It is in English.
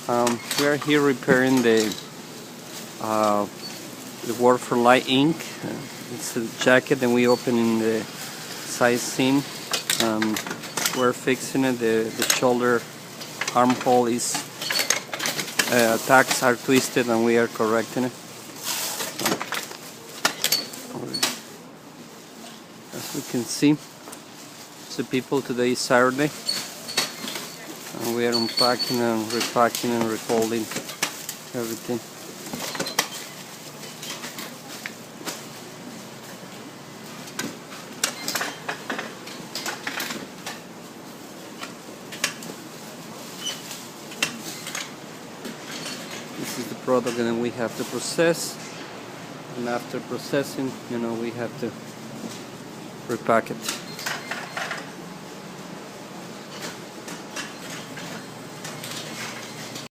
We are here repairing the Word for Light ink. It's a jacket, and we open in the side seam. We're fixing it. The shoulder armhole is tacks are twisted, and we are correcting it. As we can see, the people, today is Saturday, and we are unpacking and repacking and refolding everything. This is the product, and then we have to process, and after processing, we have to repack it.